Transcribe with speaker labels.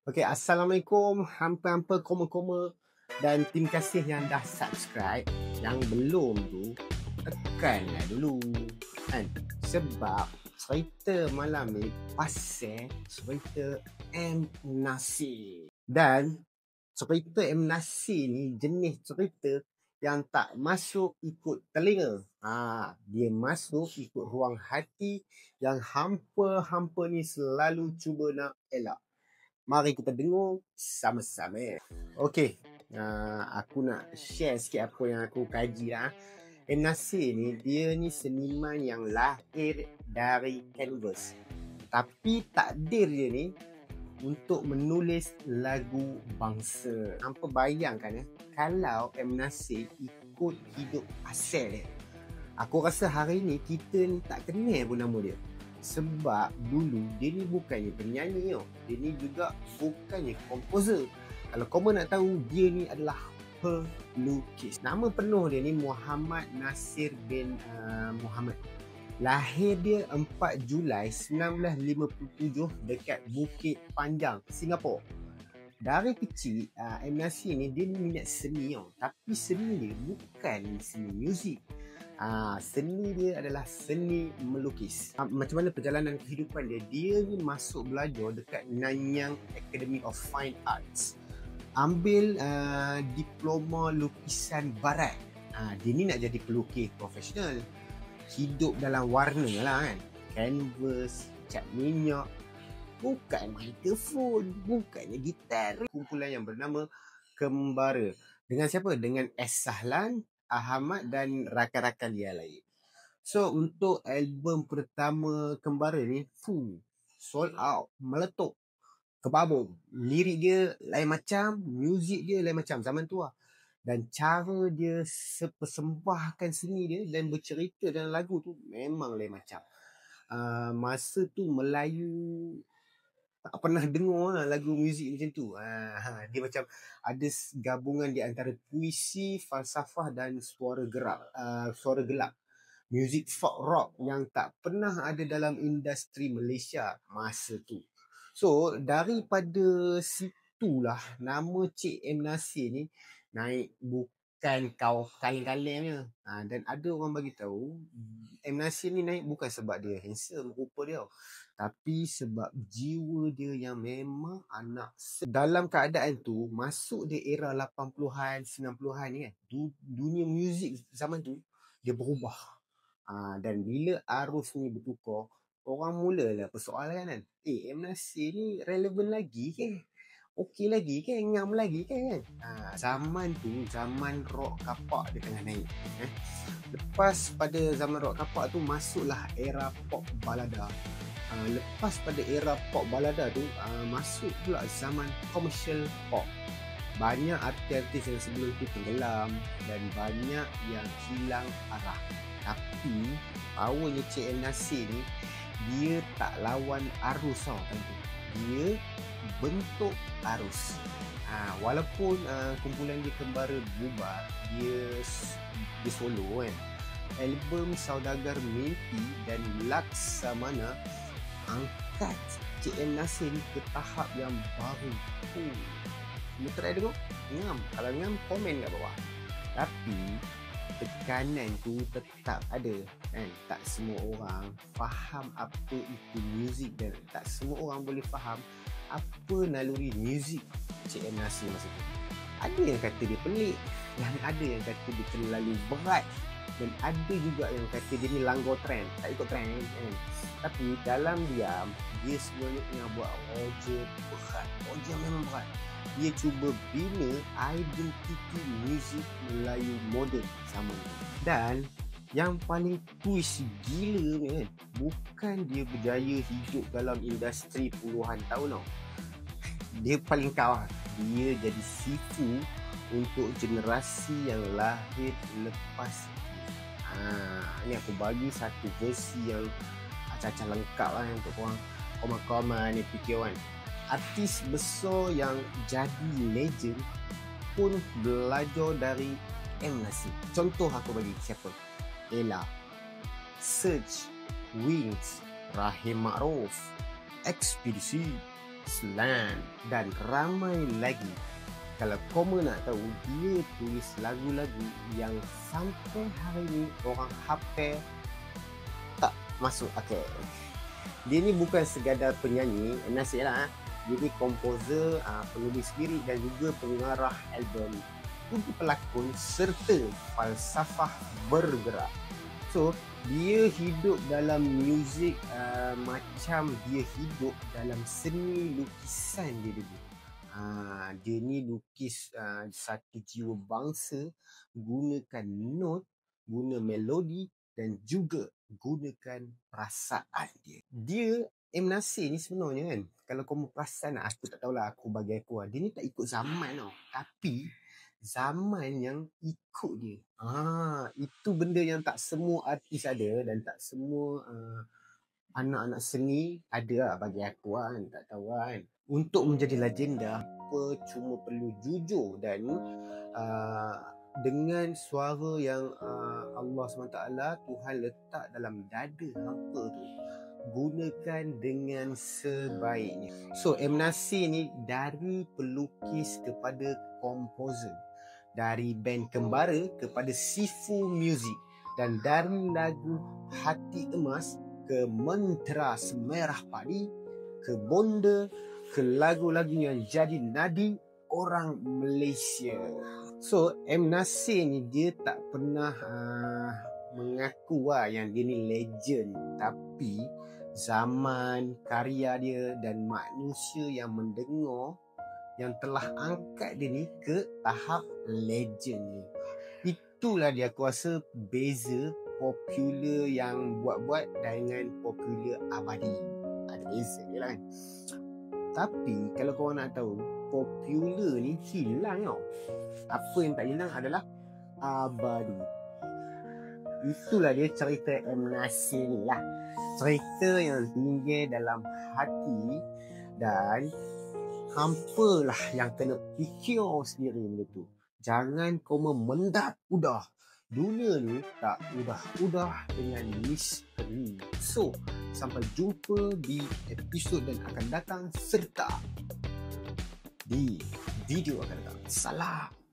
Speaker 1: Okey, Assalamualaikum hampa-hampa koma-koma dan terima kasih yang dah subscribe. Yang belum tu, tekanlah dulu kan. Sebab cerita malam ni pasal cerita M. Nasir. Dan cerita M. Nasir ni jenis cerita yang tak masuk ikut telinga. Dia masuk ikut ruang hati yang hampa-hampa ni selalu cuba nak elak. Mari kita dengar sama-sama. Okey, aku nak share sikit apa yang aku kaji lah. M. Nasir ni, dia ni seniman yang lahir dari kanvas. Tapi takdir dia ni untuk menulis lagu bangsa. Hampa bayangkan kalau M. Nasir ikut hidup asal dia. Aku rasa hari ni kita ni tak kenal pun nama dia. Sebab dulu dia ni bukannya penyanyi tau. Dia ni juga bukannya komposer. Kalau korang nak tahu, dia ni adalah pelukis. Nama penuh dia ni Muhammad Nasir bin Muhammad. Lahir dia 4 Julai 1957 dekat Bukit Panjang, Singapura. Dari kecil, M. Nasir ni dia minat seni tau. Tapi seni dia bukan seni muzik. Seni dia adalah seni melukis. Macam mana perjalanan kehidupan dia? Dia ni masuk belajar dekat Nanyang Academy of Fine Arts. Ambil diploma lukisan barat. Dia ni nak jadi pelukis profesional. Hidup dalam warna lah kan. Canvas, cat minyak. Bukan mikrofon, bukannya gitar. Kumpulan yang bernama Kembara. Dengan siapa? Dengan S. Sahlan, Ahmad dan rakan-rakan dia lain. So untuk album pertama Kembara ni sold out, meletup, kebabung. Lirik dia lain macam, muzik dia lain macam zaman tu lah. Dan cara dia persembahkan seni dia dan bercerita dalam lagu tu memang lain macam. Masa tu Melayu tak pernah dengar lah lagu muzik macam tu. Dia macam ada gabungan di antara puisi, falsafah dan suara gelap. Muzik folk rock yang tak pernah ada dalam industri Malaysia masa tu. So daripada situlah nama Cik M. Nasir ni naik, bukan kau kaleng-kaleng. Dan ada orang bagi tahu M. Nasir ni naik bukan sebab dia handsome rupa dia, tapi sebab jiwa dia yang memang anak. Dalam keadaan tu, masuk dia era 80-an, 90-an ni kan, dunia muzik zaman tu dia berubah. Dan bila arus ni bertukar, orang mulalah persoalan kan. M. Nasir ni relevan lagi ke? Okey lagi ke? Ngam lagi ke kan? Zaman tu, zaman rock kapak dia tengah naik. Lepas pada zaman rock kapak tu, masuklah era pop balada. Lepas pada era pop balada tu, masuk pula zaman commercial pop. Banyak artis-artis yang sebelum tu tenggelam dan banyak yang hilang arah. Tapi powernya Cik M. Nasir ni, dia tak lawan arus tau tentu. Dia bentuk arus. Walaupun kumpulan dia Kembara bubar, dia solo kan. Album Saudagar Mimpi dan Laksamana angkat Cik M. Nasir ni ke tahap yang baru. Cuma try dulu. Ngam. Kalau ngam, komen kat bawah. Tapi tekanan tu tetap ada kan. Tak semua orang faham apa itu muzik dan tak semua orang boleh faham apa naluri muzik Cik M. Nasir masa tu. Ada yang kata dia pelik, dan ada yang kata dia terlalu berat, dan ada juga yang kata dia ni langgar trend, tak ikut trend kan. Tapi dalam diam, dia sebenarnya tengah buat roja berat. Roja memang berat. Dia cuba bina identiti muzik Melayu moden zaman tu. Dan yang paling twist gila kan, bukan dia berjaya hidup dalam industri puluhan tahun tau. Dia paling kawal. Dia jadi sifu untuk generasi yang lahir lepas. Ni aku bagi satu versi yang acah-acah lengkap lah untuk korang komen-komen ni fikir kan. Artis besar yang jadi legend pun belajar dari M. Nasir. Contoh aku bagi siapa? Ella, Serge, Wings, Rahim Ma'ruf, Ekspedisi, Slam dan ramai lagi. Kalau korang nak tahu, dia tulis lagu-lagu yang sampai hari ni orang hafal tak masuk akal. Dia ni bukan sekadar penyanyi, Nasir lah. Dia ni komposer, penulis lirik dan juga pengarah album, juga pelakon serta falsafah bergerak. So, dia hidup dalam muzik macam dia hidup dalam seni lukisan dia dulu. Dia ni lukis satu jiwa bangsa, gunakan not, guna melodi dan juga gunakan perasaan dia. Dia M. Nasir ni sebenarnya kan, kalau kau perasan, aku tak tahulah, aku bagi aku dia ni tak ikut zaman tau, tapi zaman yang ikut dia. Itu benda yang tak semua artis ada dan tak semua anak-anak seni ada lah bagi aku kan, tak tahu kan. Untuk menjadi legenda, apa cuma perlu jujur dan dengan suara yang Allah SWT, Tuhan letak dalam dada hampa tu, gunakan dengan sebaiknya. So M. Nasir ni dari pelukis kepada komposer, dari band Kembara kepada Sifu Music, dan dari lagu Hati Emas ke Mentera Semerah Padi, ke Bonda, ke lagu-lagu yang jadi nadi orang Malaysia. So M. Nasir ni dia tak pernah mengaku yang dia ni legend, tapi zaman, karya dia dan manusia yang mendengar yang telah angkat dia ni ke tahap legend ni. Itulah dia aku rasa beza popular yang buat-buat dengan popular abadi. Ada beza je lah kan. Tapi kalau korang nak tahu, popular ni hilang tau. Apa yang tak hilang adalah abadi. Itulah dia cerita M. Nasir ni lah. Cerita yang tinggal dalam hati dan hampalah yang kena fikir sendiri benda tu. Jangan kau memendap udah. Dunia ni tak udah-udah dengan misteri. So, sampai jumpa di episod dan akan datang serta di video akan datang. Salam.